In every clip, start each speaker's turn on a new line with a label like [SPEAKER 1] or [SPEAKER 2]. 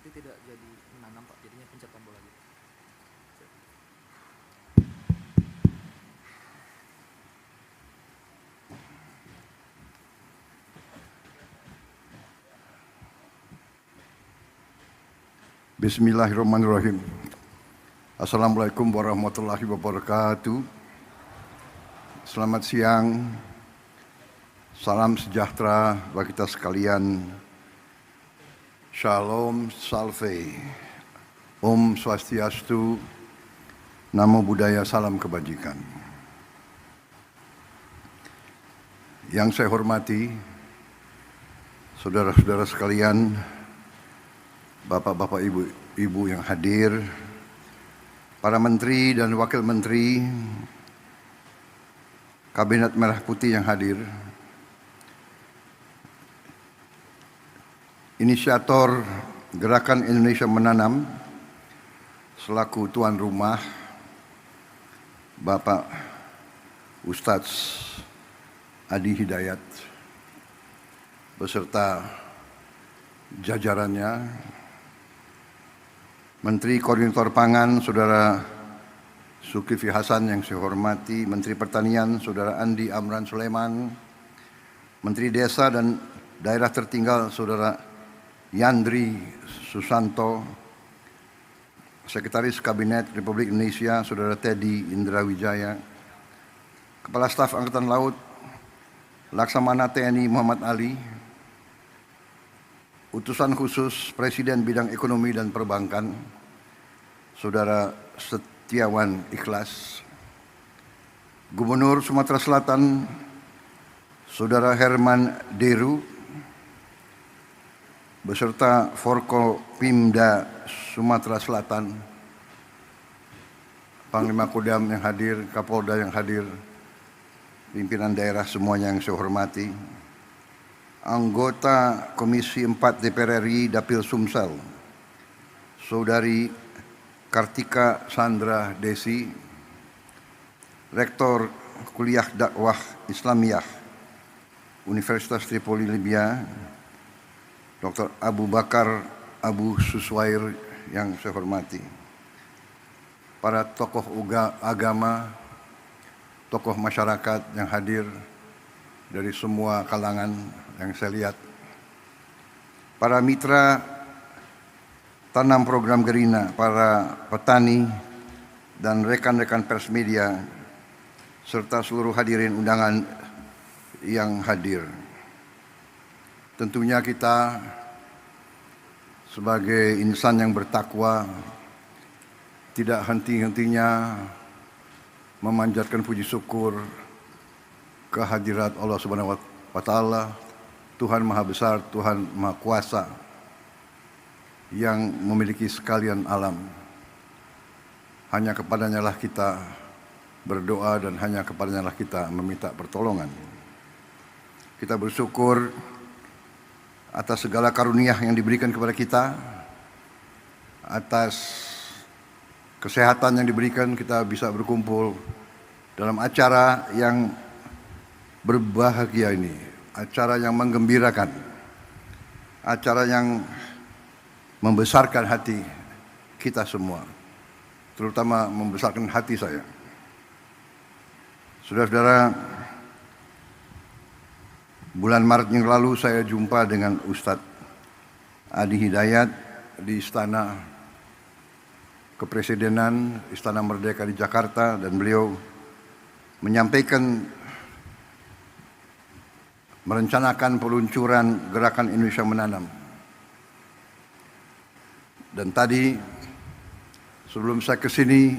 [SPEAKER 1] Berarti tidak jadi menanam Pak, jadinya pencet tombol lagi.
[SPEAKER 2] Bismillahirrahmanirrahim. Assalamualaikum warahmatullahi wabarakatuh. Selamat siang. Salam sejahtera bagi kita sekalian. Shalom, salve. Om Swastiastu. Namo Buddhaya, salam kebajikan. Yang saya hormati, saudara-saudara sekalian, bapak-bapak, ibu yang hadir, para menteri dan wakil menteri, Kabinet Merah Putih yang hadir, inisiator Gerakan Indonesia Menanam selaku tuan rumah, Bapak Ustadz Adi Hidayat beserta jajarannya, Menteri Koordinator Pangan Saudara Zulkifli Hasan yang saya hormati, Menteri Pertanian Saudara Andi Amran Sulaiman, Menteri Desa dan Daerah Tertinggal Saudara Yandri Susanto, Sekretaris Kabinet Republik Indonesia Saudara Teddy Indrawijaya, Kepala Staf Angkatan Laut Laksamana TNI Muhammad Ali, Utusan Khusus Presiden Bidang Ekonomi dan Perbankan Saudara Setiawan Ikhlas, Gubernur Sumatera Selatan Saudara Herman Deru beserta Forkopimda Sumatera Selatan, Panglima Kodam yang hadir, Kapolda yang hadir, pimpinan daerah semuanya yang saya hormati, anggota Komisi 4 DPR RI Dapil Sumsel, Saudari Kartika Sandra Desi, Rektor Kuliah Dakwah Islamiyah Universitas Tripoli Libya, Dr. Abu Bakar Abu Suswair yang saya hormati, para tokoh agama, tokoh masyarakat yang hadir dari semua kalangan yang saya lihat, para mitra tanam program Gerina, para petani dan rekan-rekan pers media, serta seluruh hadirin undangan yang hadir. Tentunya kita sebagai insan yang bertakwa tidak henti-hentinya memanjatkan puji syukur kehadirat Allah Subhanahu wa Ta'ala, Tuhan Maha Besar, Tuhan Maha Kuasa yang memiliki sekalian alam. Hanya kepadanya lah kita berdoa dan hanya kepadanya lah kita meminta pertolongan. Kita bersyukur atas segala karunia yang diberikan kepada kita, atas kesehatan yang diberikan, kita bisa berkumpul dalam acara yang berbahagia ini, acara yang menggembirakan, acara yang membesarkan hati kita semua, terutama membesarkan hati saya. Saudara-saudara, bulan Maret yang lalu saya jumpa dengan Ustadz Adi Hidayat di Istana Kepresidenan, Istana Merdeka di Jakarta, dan beliau menyampaikan merencanakan peluncuran Gerakan Indonesia Menanam. Dan tadi sebelum saya ke sini,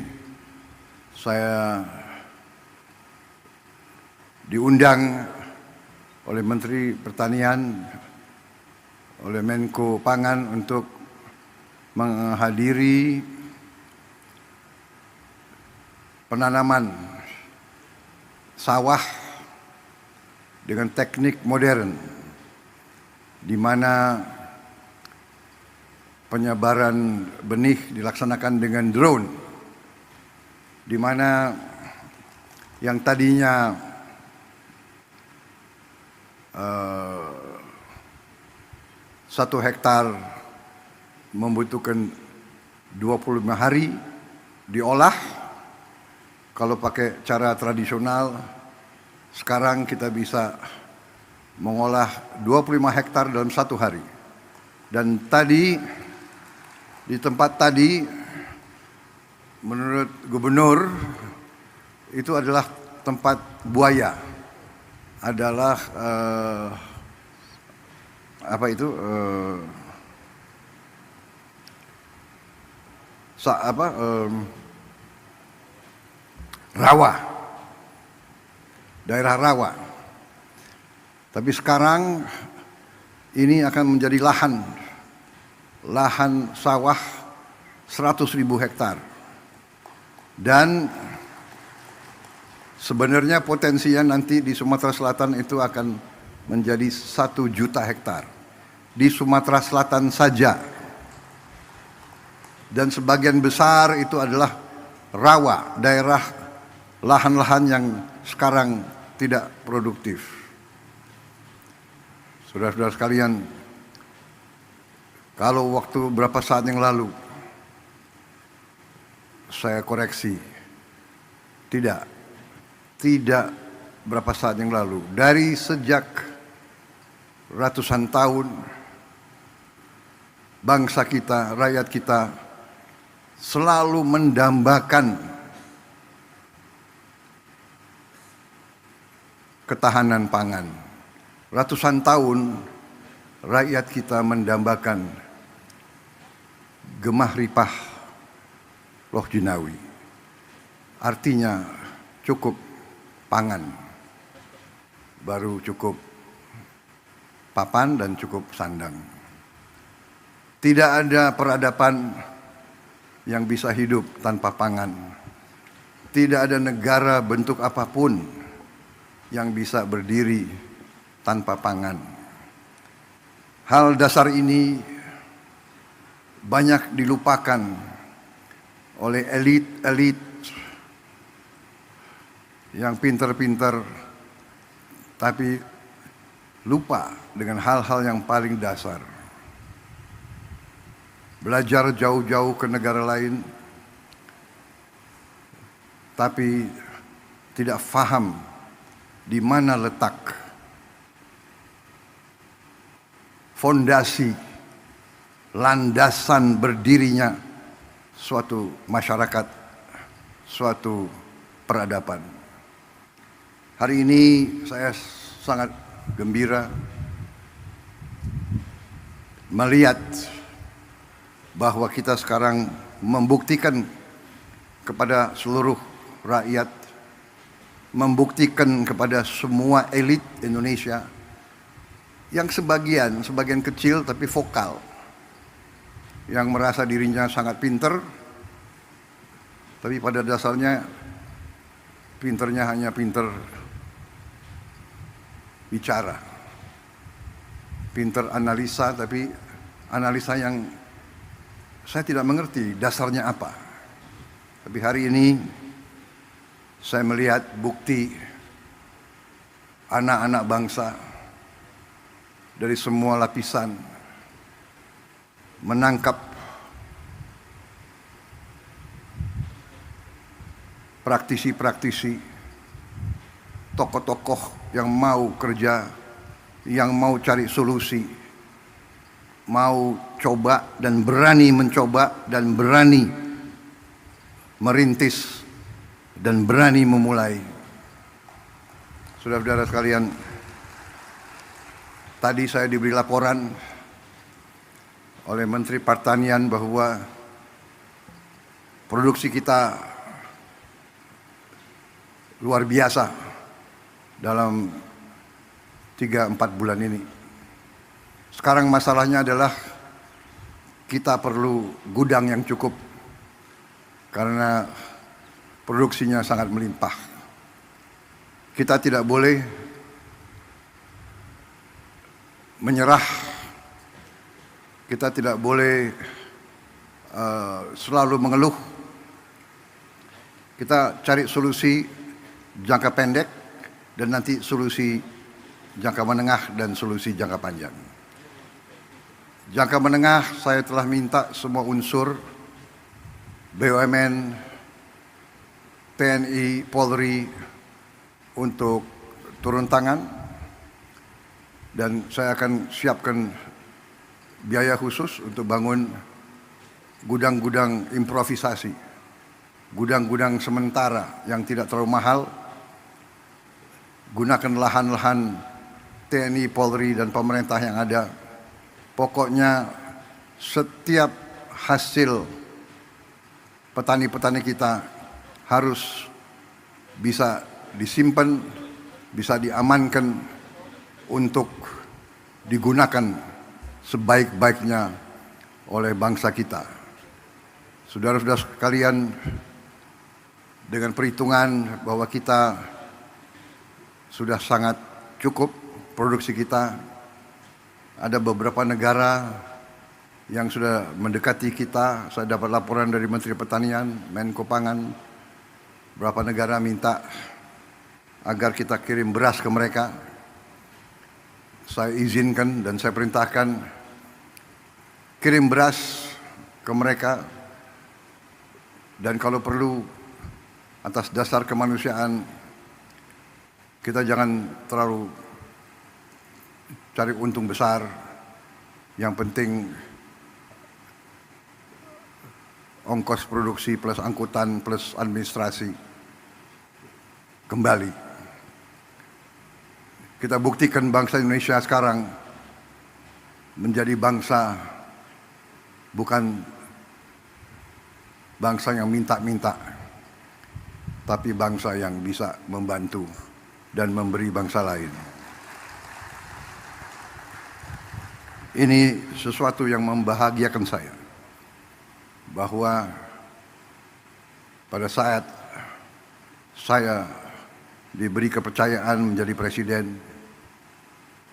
[SPEAKER 2] saya diundang oleh Menteri Pertanian, oleh Menko Pangan untuk menghadiri penanaman sawah dengan teknik modern, di mana penyebaran benih dilaksanakan dengan drone, di mana yang tadinya 1 hektar membutuhkan 25 hari diolah. Kalau pakai cara tradisional, sekarang kita bisa mengolah 25 hektar dalam 1 hari. Dan tadi, di tempat tadi, menurut gubernur, itu adalah tempat buaya. Adalah rawa, daerah rawa. Tapi sekarang ini akan menjadi lahan sawah 100.000 hektar. Dan sebenarnya potensinya nanti di Sumatera Selatan itu akan menjadi 1 juta hektar. Di Sumatera Selatan saja. Dan sebagian besar itu adalah rawa, daerah lahan-lahan yang sekarang tidak produktif. Saudara-saudara sekalian, kalau waktu berapa saat yang lalu saya koreksi, tidak berapa saat yang lalu, dari sejak ratusan tahun bangsa kita, rakyat kita selalu mendambakan ketahanan pangan. Ratusan tahun rakyat kita mendambakan gemah ripah loh jinawi. Artinya cukup pangan, baru cukup papan dan cukup sandang. Tidak ada peradaban yang bisa hidup tanpa pangan. Tidak ada negara bentuk apapun yang bisa berdiri tanpa pangan. Hal dasar ini banyak dilupakan oleh elit-elit yang pintar-pintar, tapi lupa dengan hal-hal yang paling dasar. Belajar jauh-jauh ke negara lain, tapi tidak faham di mana letak fondasi, landasan berdirinya suatu masyarakat, suatu peradaban. Hari ini saya sangat gembira melihat bahwa kita sekarang membuktikan kepada seluruh rakyat, membuktikan kepada semua elit Indonesia yang sebagian kecil tapi vokal, yang merasa dirinya sangat pinter, tapi pada dasarnya pinternya hanya pinter bicara, pinter analisa, tapi analisa yang saya tidak mengerti dasarnya apa. Tapi hari ini saya melihat bukti anak-anak bangsa dari semua lapisan menangkap praktisi-praktisi, tokoh-tokoh yang mau kerja, yang mau cari solusi, mau coba dan berani mencoba dan berani merintis dan berani memulai. Saudara-saudara sekalian, tadi saya diberi laporan oleh Menteri Pertanian bahwa produksi kita luar biasa dalam 3-4 bulan ini. Sekarang masalahnya adalah kita perlu gudang yang cukup karena produksinya sangat melimpah. Kita tidak boleh menyerah. Kita tidak boleh selalu mengeluh. Kita cari solusi jangka pendek dan nanti solusi jangka menengah dan solusi jangka panjang. Jangka menengah saya telah minta semua unsur BUMN, TNI, Polri untuk turun tangan, dan saya akan siapkan biaya khusus untuk bangun gudang-gudang improvisasi, gudang-gudang sementara yang tidak terlalu mahal. Gunakan lahan-lahan TNI, Polri, dan pemerintah yang ada. Pokoknya setiap hasil petani-petani kita harus bisa disimpan, bisa diamankan untuk digunakan sebaik-baiknya oleh bangsa kita. Saudara-saudara sekalian, dengan perhitungan bahwa kita sudah sangat cukup produksi kita, ada beberapa negara yang sudah mendekati kita. Saya dapat laporan dari Menteri Pertanian, Menko Pangan, beberapa negara minta agar kita kirim beras ke mereka. Saya izinkan dan saya perintahkan kirim beras ke mereka, dan kalau perlu atas dasar kemanusiaan kita jangan terlalu cari untung besar. Yang penting ongkos produksi plus angkutan plus administrasi kembali. Kita buktikan bangsa Indonesia sekarang menjadi bangsa, bukan bangsa yang minta-minta, tapi bangsa yang bisa membantu dan memberi bangsa lain. Ini sesuatu yang membahagiakan saya, bahwa pada saat saya diberi kepercayaan menjadi presiden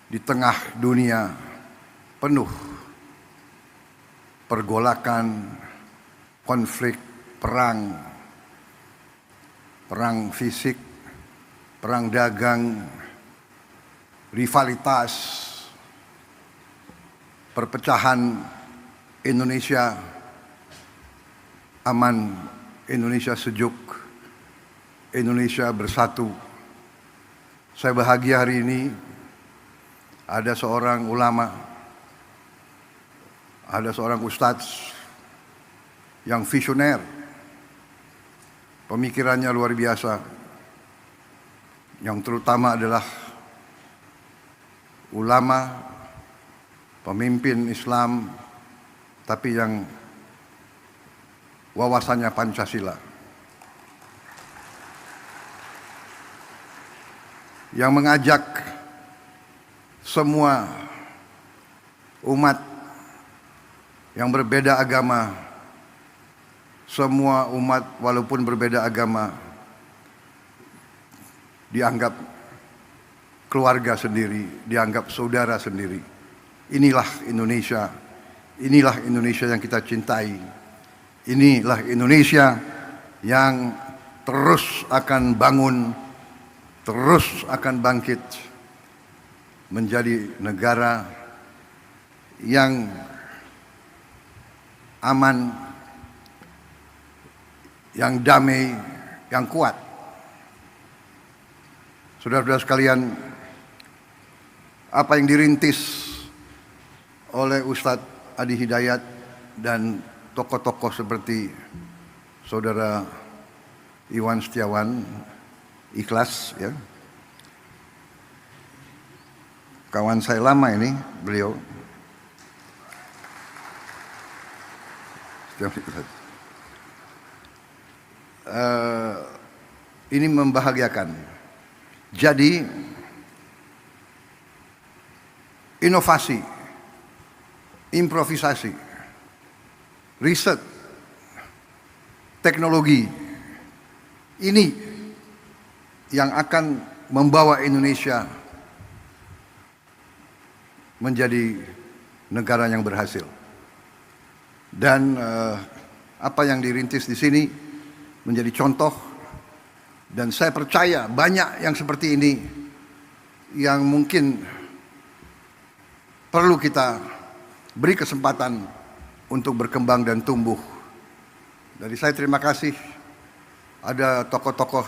[SPEAKER 2] di tengah dunia penuh pergolakan, konflik, perang fisik, perang dagang, rivalitas, perpecahan, Indonesia aman, Indonesia sejuk, Indonesia bersatu. Saya bahagia hari ini ada seorang ulama, ada seorang ustadz yang visioner, pemikirannya luar biasa, yang terutama adalah ulama, pemimpin Islam, tapi yang wawasannya Pancasila, yang mengajak semua umat yang berbeda agama, semua umat walaupun berbeda agama dianggap keluarga sendiri, dianggap saudara sendiri. Inilah Indonesia, inilah Indonesia yang kita cintai, inilah Indonesia yang terus akan bangun, terus akan bangkit menjadi negara yang aman, yang damai, yang kuat. Saudara-saudara sekalian, apa yang dirintis oleh Ustadz Adi Hidayat dan tokoh-tokoh seperti Saudara Iwan Setiawan, ikhlas ya. Kawan saya lama ini beliau. Ini membahagiakan. Jadi inovasi, improvisasi, riset, teknologi ini yang akan membawa Indonesia menjadi negara yang berhasil. Dan apa yang dirintis di sini menjadi contoh, dan saya percaya banyak yang seperti ini yang mungkin perlu kita beri kesempatan untuk berkembang dan tumbuh. Dari saya terima kasih ada tokoh-tokoh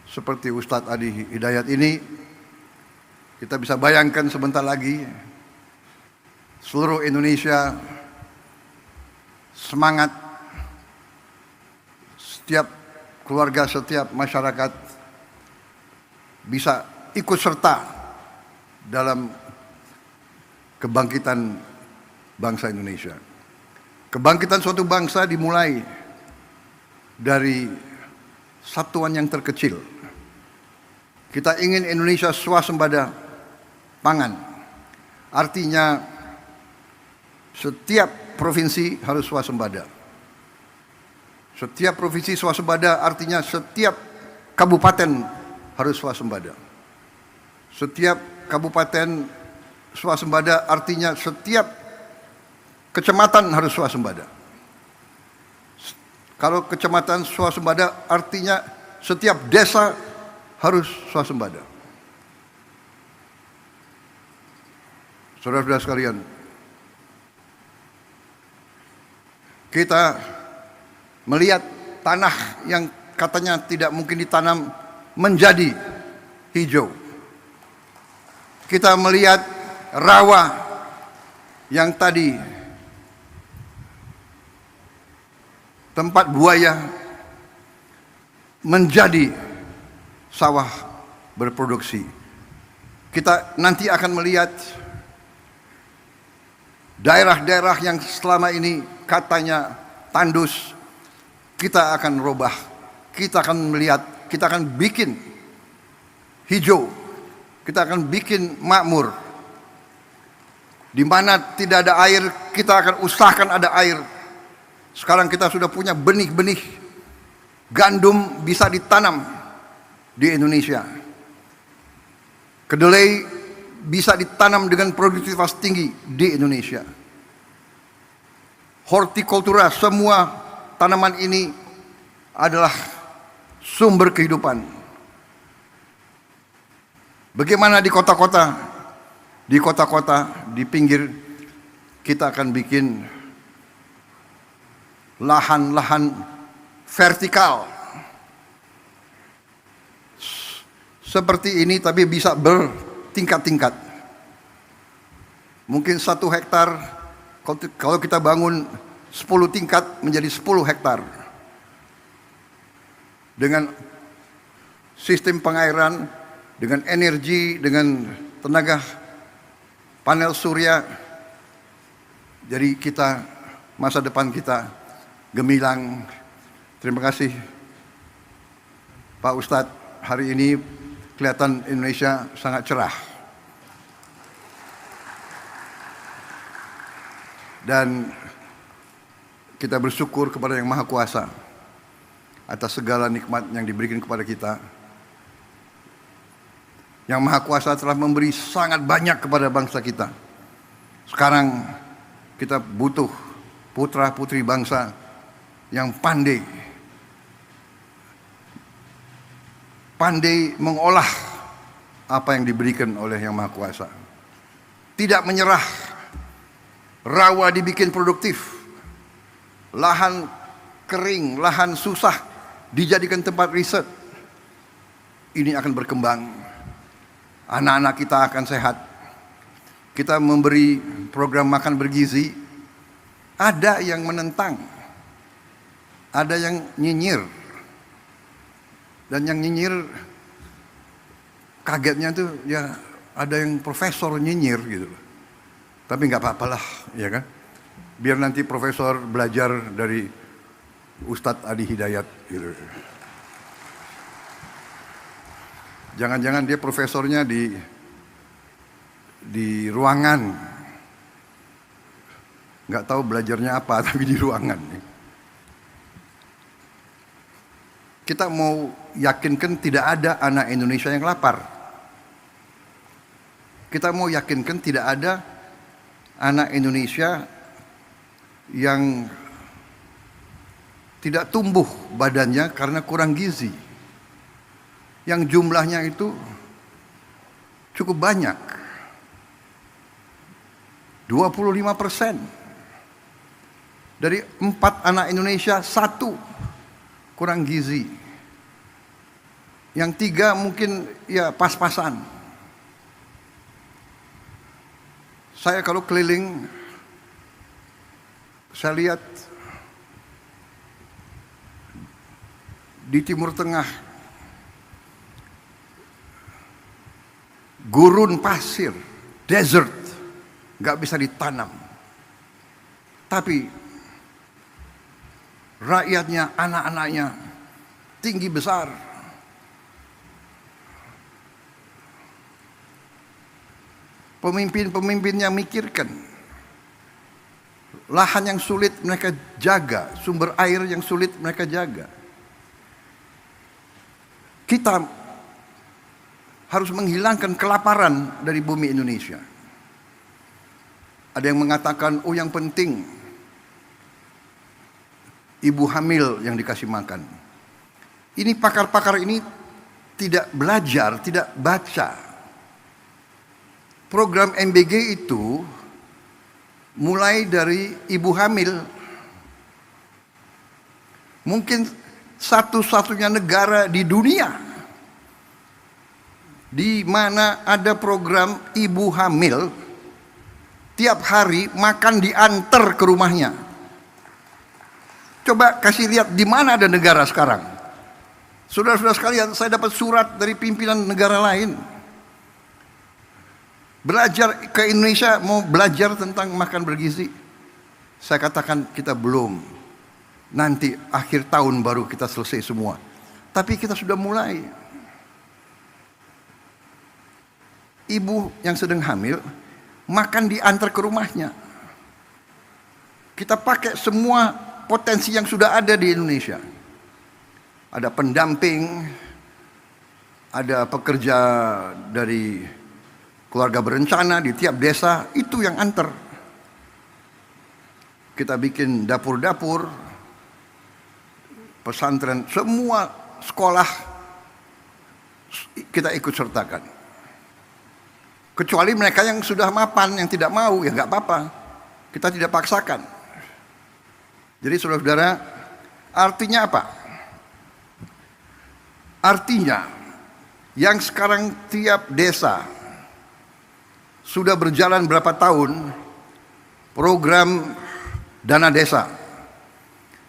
[SPEAKER 2] seperti Ustadz Adi Hidayat ini. Kita bisa bayangkan sebentar lagi seluruh Indonesia semangat, setiap keluarga, setiap masyarakat bisa ikut serta dalam kebangkitan bangsa Indonesia. Kebangkitan suatu bangsa dimulai dari satuan yang terkecil. Kita ingin Indonesia swasembada pangan. Artinya setiap provinsi harus swasembada. Setiap provinsi swasembada artinya setiap kabupaten harus swasembada. Setiap kabupaten swasembada artinya setiap kecamatan harus swasembada. Kalau kecamatan swasembada artinya setiap desa harus swasembada. Saudara-saudara sekalian, kita melihat tanah yang katanya tidak mungkin ditanam menjadi hijau. Kita melihat rawa yang tadi tempat buaya menjadi sawah berproduksi. Kita nanti akan melihat daerah-daerah yang selama ini katanya tandus, kita akan robah, kita akan melihat, kita akan bikin hijau, kita akan bikin makmur. Di mana tidak ada air, kita akan usahakan ada air. Sekarang kita sudah punya benih-benih gandum bisa ditanam di Indonesia. Kedelai bisa ditanam dengan produktivitas tinggi di Indonesia. Hortikultura, semua tanaman ini adalah sumber kehidupan. Bagaimana di kota-kota? Di kota-kota, di pinggir, kita akan bikin lahan-lahan vertikal. Seperti ini tapi bisa bertingkat-tingkat. Mungkin 1 hektar, kalau kita bangun 10 tingkat menjadi 10 hektar. Dengan sistem pengairan, dengan energi, dengan tenaga panel surya. Jadi kita, masa depan kita gemilang. Terima kasih Pak Ustadz, hari ini kelihatan Indonesia sangat cerah. Dan kita bersyukur kepada Yang Maha Kuasa atas segala nikmat yang diberikan kepada kita. Yang Maha Kuasa telah memberi sangat banyak kepada bangsa kita. Sekarang kita butuh putra-putri bangsa yang pandai mengolah apa yang diberikan oleh Yang Maha Kuasa. Tidak menyerah, rawa dibikin produktif, lahan kering, lahan susah dijadikan tempat riset. Ini akan berkembang, anak-anak kita akan sehat. Kita memberi program makan bergizi, ada yang menentang, ada yang nyinyir. Dan yang nyinyir kagetnya tuh ya ada yang profesor nyinyir gitu. Tapi nggak apa-apalah, ya kan? Biar nanti profesor belajar dari Ustadz Adi Hidayat gitu. Jangan-jangan dia profesornya di ruangan. Nggak tahu belajarnya apa, tapi di ruangan. Kita mau yakinkan tidak ada anak Indonesia yang lapar. Kita mau yakinkan tidak ada anak Indonesia yang tidak tumbuh badannya karena kurang gizi. Yang jumlahnya itu cukup banyak. 25%. Dari 4 anak Indonesia, 1 kurang gizi. Yang 3 mungkin ya pas-pasan. Saya kalau keliling, saya lihat di Timur Tengah, gurun pasir, desert, nggak bisa ditanam. Tapi rakyatnya, anak-anaknya tinggi besar. Pemimpin-pemimpinnya mikirkan lahan yang sulit mereka jaga, sumber air yang sulit mereka jaga. Kita harus menghilangkan kelaparan dari bumi Indonesia. Ada yang mengatakan, oh yang penting ibu hamil yang dikasih makan. Ini pakar-pakar ini tidak belajar, tidak baca. Program MBG itu mulai dari ibu hamil. Mungkin satu-satunya negara di dunia di mana ada program ibu hamil tiap hari makan diantar ke rumahnya. Coba kasih lihat di mana ada negara sekarang. Saudara-saudara sekalian, saya dapat surat dari pimpinan negara lain. Belajar ke Indonesia, mau belajar tentang makan bergizi. Saya katakan kita belum. Nanti akhir tahun baru kita selesai semua. Tapi kita sudah mulai. Ibu yang sedang hamil makan diantar ke rumahnya. Kita pakai semua potensi yang sudah ada di Indonesia. Ada pendamping, ada pekerja dari keluarga berencana di tiap desa, itu yang antar. Kita bikin dapur-dapur, pesantren, semua sekolah kita ikut sertakan. Kecuali mereka yang sudah mapan, yang tidak mau, ya nggak apa-apa. Kita tidak paksakan. Jadi saudara-saudara, artinya apa? Artinya, yang sekarang tiap desa sudah berjalan berapa tahun program dana desa.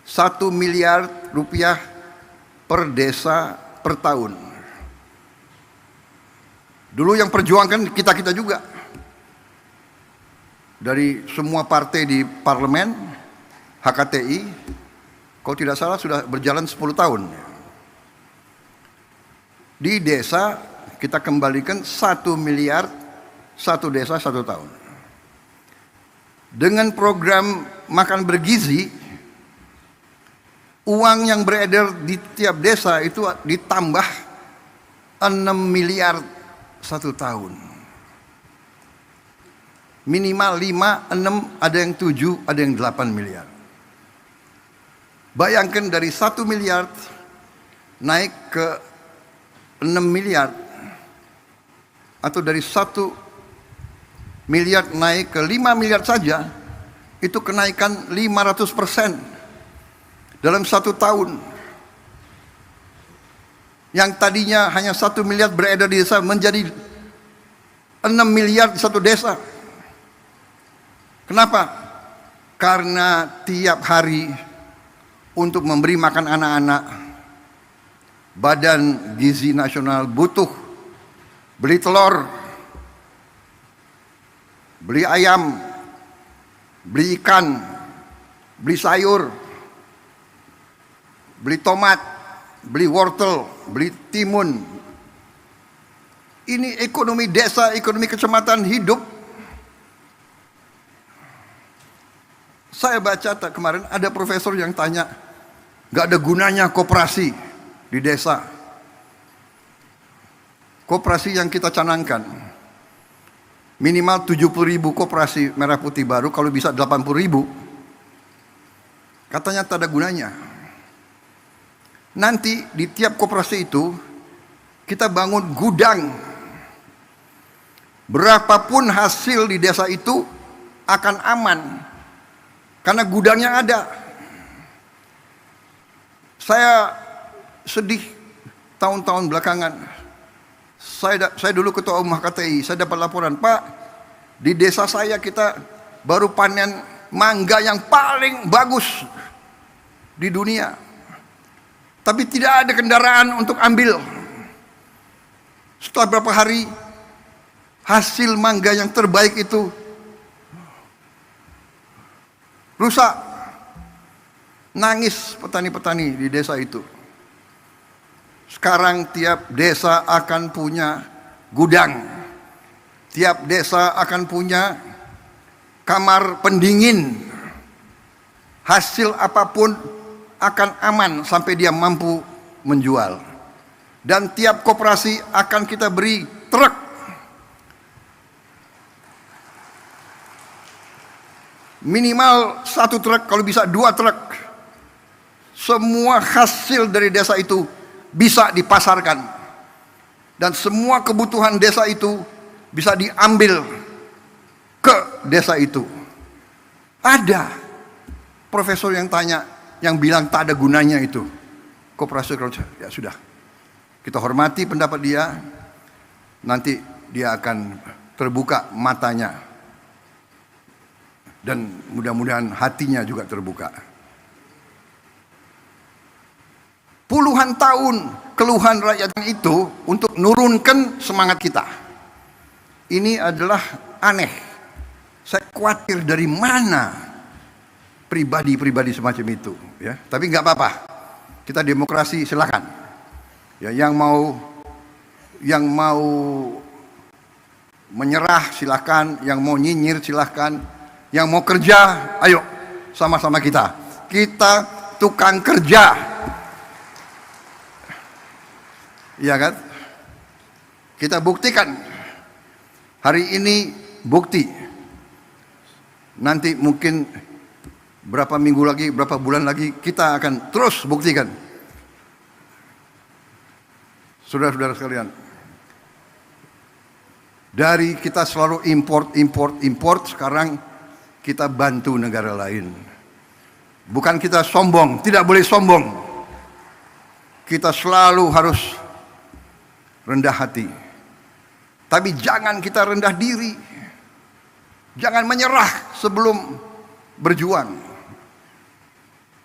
[SPEAKER 2] 1 miliar rupiah per desa per tahun. Dulu yang perjuangkan kita-kita juga. Dari semua partai di parlemen, HKTI, kalau tidak salah sudah berjalan 10 tahun. Di desa kita kembalikan 1 miliar, 1 desa 1 tahun. Dengan program makan bergizi, uang yang beredar di tiap desa itu ditambah 6 miliar 1 tahun. Minimal 5, 6, ada yang 7, ada yang 8 miliar. Bayangkan dari 1 miliar naik ke 6 miliar, atau dari 1 miliar naik ke 5 miliar saja, itu kenaikan 500% dalam 1 tahun. Yang tadinya hanya 1 miliar beredar di desa menjadi 6 miliar di 1 desa. Kenapa? Karena tiap hari untuk memberi makan anak-anak, Badan Gizi Nasional butuh beli telur, beli ayam, beli ikan, beli sayur, beli tomat, beli wortel, beli timun. Ini ekonomi desa, ekonomi kecamatan hidup. Saya baca kemarin ada profesor yang tanya, gak ada gunanya koperasi di desa. Koperasi yang kita canangkan minimal 70.000 koperasi merah putih baru, kalau bisa 80.000. Katanya tak ada gunanya. Nanti di tiap koperasi itu kita bangun gudang. Berapapun hasil di desa itu akan aman karena gudangnya ada. Saya sedih tahun-tahun belakangan. Saya dulu ketua umum HKTI, saya dapat laporan, Pak, di desa saya kita baru panen mangga yang paling bagus di dunia. Tapi tidak ada kendaraan untuk ambil. Setelah beberapa hari, hasil mangga yang terbaik itu rusak. Nangis petani-petani di desa itu. Sekarang tiap desa akan punya gudang. Tiap desa akan punya kamar pendingin. Hasil apapun akan aman sampai dia mampu menjual. Dan tiap koperasi akan kita beri truk. Minimal 1 truk, kalau bisa 2 truk. Semua hasil dari desa itu bisa dipasarkan. Dan semua kebutuhan desa itu bisa diambil ke desa itu. Ada profesor yang tanya, yang bilang tak ada gunanya itu koperasi kerja. Ya sudah, kita hormati pendapat dia. Nanti dia akan terbuka matanya dan mudah-mudahan hatinya juga terbuka. Puluhan tahun keluhan rakyat itu untuk nurunkan semangat kita. Ini adalah aneh. Saya khawatir dari mana pribadi-pribadi semacam itu, ya. Tapi nggak apa-apa. Kita demokrasi, silakan. Ya, yang mau menyerah silakan, yang mau nyinyir silakan, yang mau kerja, ayo sama-sama kita. Kita tukang kerja. Iya kan? Kita buktikan. Hari ini bukti. Nanti mungkin berapa minggu lagi, berapa bulan lagi kita akan terus buktikan. Saudara-saudara sekalian, dari kita selalu import, sekarang kita bantu negara lain. Bukan kita sombong, tidak boleh sombong. Kita selalu harus rendah hati. Tapi jangan kita rendah diri. Jangan menyerah sebelum berjuang.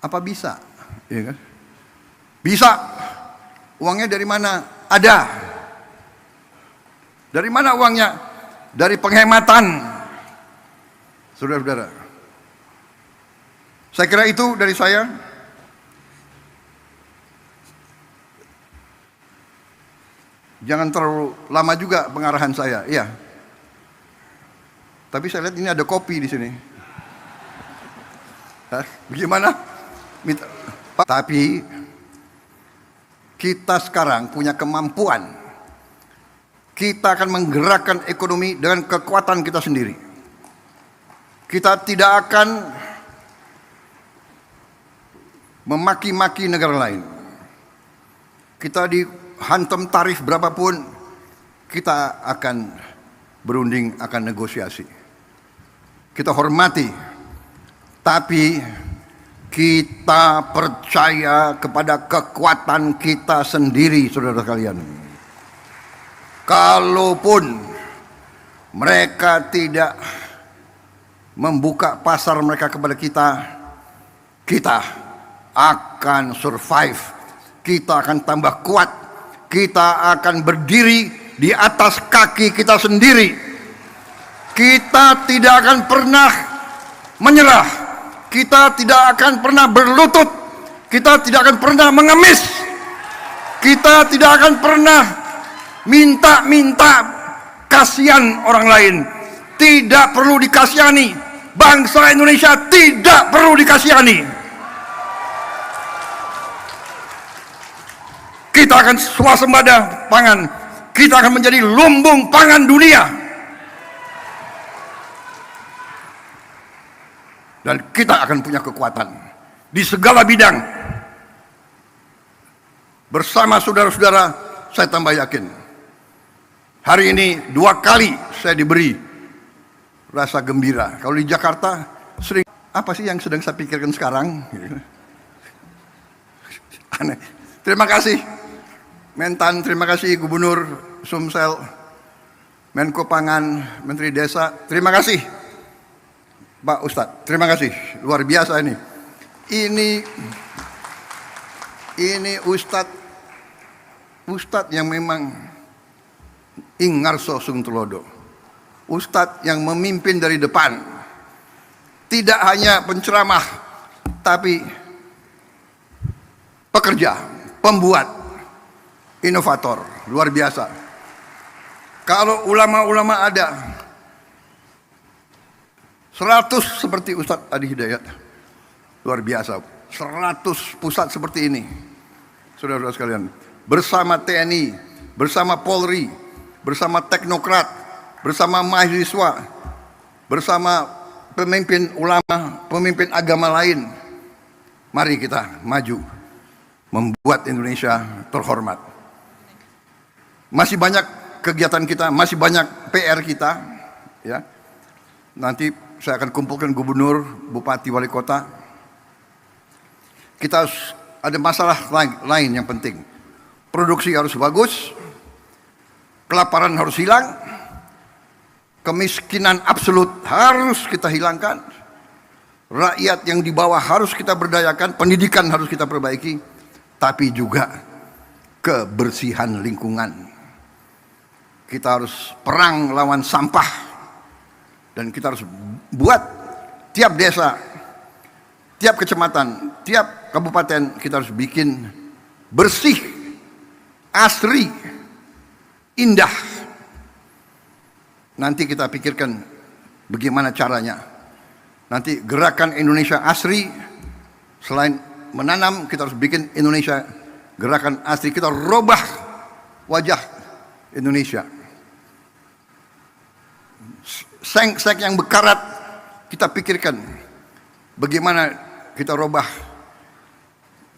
[SPEAKER 2] Apa bisa? Ya kan? Bisa. Uangnya dari mana? Ada. Dari mana uangnya? Dari penghematan. Saudara-saudara. Saya kira itu dari saya. Jangan terlalu lama juga pengarahan saya, iya. Tapi saya lihat ini ada kopi di sini. Hah? Bagaimana? Tapi kita sekarang punya kemampuan. Kita akan menggerakkan ekonomi dengan kekuatan kita sendiri. Kita tidak akan memaki-maki negara lain. Kita dihantam tarif berapapun, kita akan berunding, akan negosiasi. Kita hormati, tapi kita percaya kepada kekuatan kita sendiri, saudara sekalian. Kalaupun mereka tidak membuka pasar mereka kepada kita, kita akan survive. Kita akan tambah kuat. Kita akan berdiri di atas kaki kita sendiri. Kita tidak akan pernah menyerah. Kita tidak akan pernah berlutut. Kita tidak akan pernah mengemis. Kita tidak akan pernah minta-minta kasihan orang lain. Tidak perlu dikasihani. Bangsa Indonesia tidak perlu dikasihani. Kita akan swasembada pangan. Kita akan menjadi lumbung pangan dunia. Dan kita akan punya kekuatan di segala bidang. Bersama saudara-saudara, saya tambah yakin. Hari ini 2 kali saya diberi rasa gembira. Kalau di Jakarta sering, apa sih yang sedang saya pikirkan sekarang? Aneh. Terima kasih Mentan, terima kasih Gubernur Sumsel, Menko Pangan, Menteri Desa, terima kasih Pak Ustadz, terima kasih, luar biasa ini. Ini Ustadz yang memang ingarso sung tulodo. Ustadz yang memimpin dari depan. Tidak hanya penceramah, tapi pekerja, pembuat, inovator, luar biasa. Kalau ulama-ulama ada 100 seperti Ustadz Adi Hidayat, luar biasa. 100 pusat seperti ini, saudara-saudara sekalian, bersama TNI, bersama Polri, bersama teknokrat, bersama mahasiswa, bersama pemimpin ulama, pemimpin agama lain. Mari kita maju, membuat Indonesia terhormat. Masih banyak kegiatan kita, masih banyak PR kita, ya. Nanti saya akan kumpulkan gubernur, bupati, wali kota. Kita harus ada masalah lain yang penting. Produksi harus bagus, kelaparan harus hilang, kemiskinan absolut harus kita hilangkan, rakyat yang di bawah harus kita berdayakan, pendidikan harus kita perbaiki, tapi juga kebersihan lingkungan. Kita harus perang lawan sampah, dan kita harus buat tiap desa, tiap kecamatan, tiap kabupaten kita harus bikin bersih, asri, indah. Nanti kita pikirkan bagaimana caranya. Nanti gerakan Indonesia Asri, selain menanam, kita harus bikin Indonesia gerakan asri. Kita robah wajah Indonesia. Seng-seng yang bekarat, kita pikirkan bagaimana kita robah.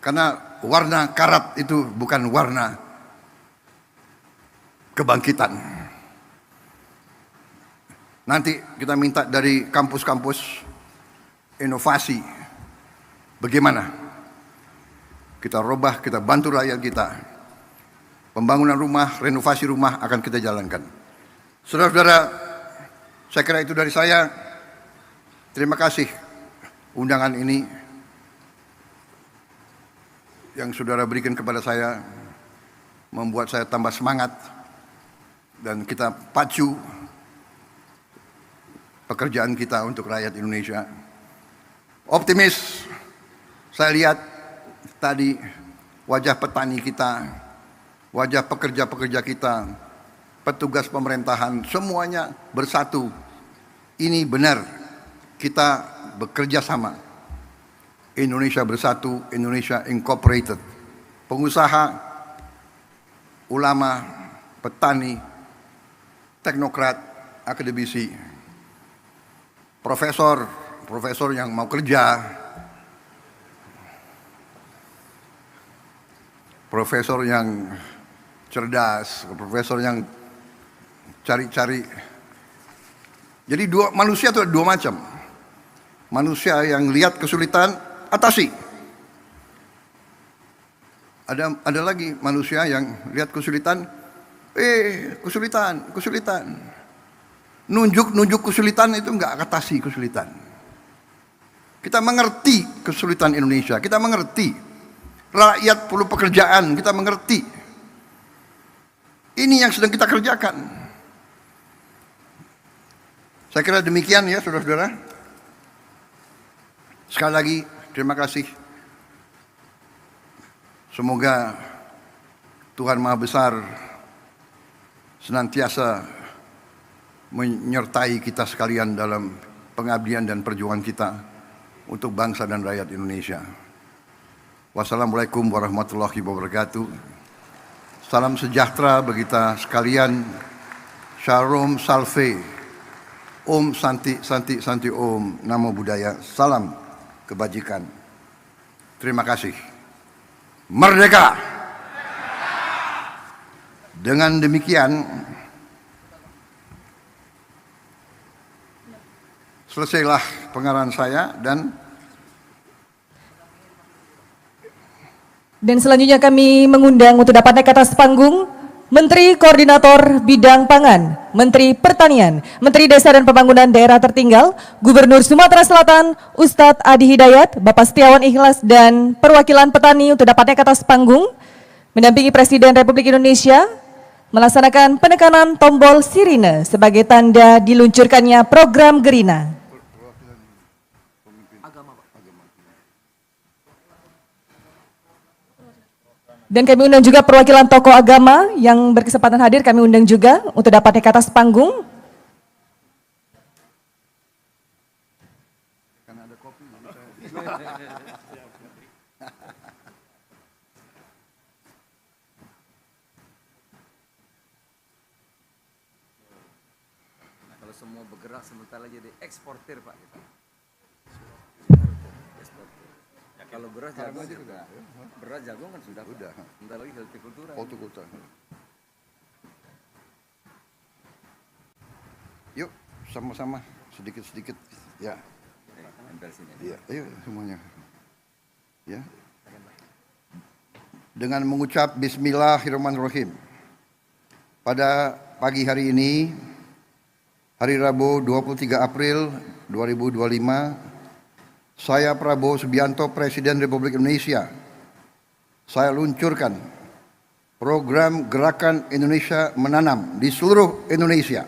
[SPEAKER 2] Karena warna karat itu bukan warna kebangkitan. Nanti kita minta dari kampus-kampus inovasi. Bagaimana kita robah, kita bantu rakyat kita. Pembangunan rumah, renovasi rumah akan kita jalankan. Saudara-saudara, saya kira itu dari saya. Terima kasih undangan ini yang saudara berikan kepada saya, membuat saya tambah semangat, dan kita pacu pekerjaan kita untuk rakyat Indonesia. Optimis, saya lihat tadi wajah petani kita, wajah pekerja-pekerja kita, petugas pemerintahan, semuanya bersatu. Ini benar, kita bekerja sama. Indonesia bersatu, Indonesia incorporated. Pengusaha, ulama, petani, teknokrat, akademisi, profesor yang mau kerja, profesor yang cerdas, profesor yang cari-cari. Jadi manusia itu ada dua macam. Manusia yang lihat kesulitan, atasi. Ada lagi manusia yang lihat kesulitan, kesulitan. Nunjuk kesulitan itu enggak atasi kesulitan. Kita mengerti kesulitan Indonesia, kita mengerti rakyat perlu pekerjaan, kita mengerti. Ini yang sedang kita kerjakan. Saya kira demikian ya saudara-saudara. Sekali lagi terima kasih. Semoga Tuhan Maha Besar senantiasa menyertai kita sekalian dalam pengabdian dan perjuangan kita untuk bangsa dan rakyat Indonesia. Wassalamualaikum warahmatullahi wabarakatuh. Salam sejahtera bagi kita sekalian. Shalom Salve. Om Santi Santi Santi Om. Namo Buddhaya. Salam kebajikan. Terima kasih. Merdeka! Dengan demikian Selesailah pengarahan saya
[SPEAKER 3] Dan selanjutnya kami mengundang untuk dapat naik ke atas panggung Menteri Koordinator Bidang Pangan, Menteri Pertanian, Menteri Desa dan Pembangunan Daerah Tertinggal, Gubernur Sumatera Selatan, Ustadz Adi Hidayat, Bapak Setiawan Ikhlas, dan perwakilan petani untuk dapat naik ke atas panggung, mendampingi Presiden Republik Indonesia, melaksanakan penekanan tombol sirine sebagai tanda diluncurkannya program Gerina. Dan kami undang juga perwakilan tokoh agama yang berkesempatan hadir, kami undang juga untuk dapat naik ke atas panggung.
[SPEAKER 1] Nah, kalau semua bergerak sebentar lagi jadi eksportir Pak kita. Eksportir. Ya, kalau beras jagung sudah. Beras jagung kan sudah.
[SPEAKER 2] Udah.
[SPEAKER 1] Bentar lagi hortikultura.
[SPEAKER 2] hortikultura. Yuk, sama-sama sedikit-sedikit. Ya,
[SPEAKER 1] Nempel sini.
[SPEAKER 2] iya, ayo semuanya. Ya. Dengan mengucap Bismillahirrahmanirrahim. Pada pagi hari ini, hari Rabu 23 April 2025, saya Prabowo Subianto, Presiden Republik Indonesia, saya luncurkan program Gerakan Indonesia Menanam di seluruh Indonesia.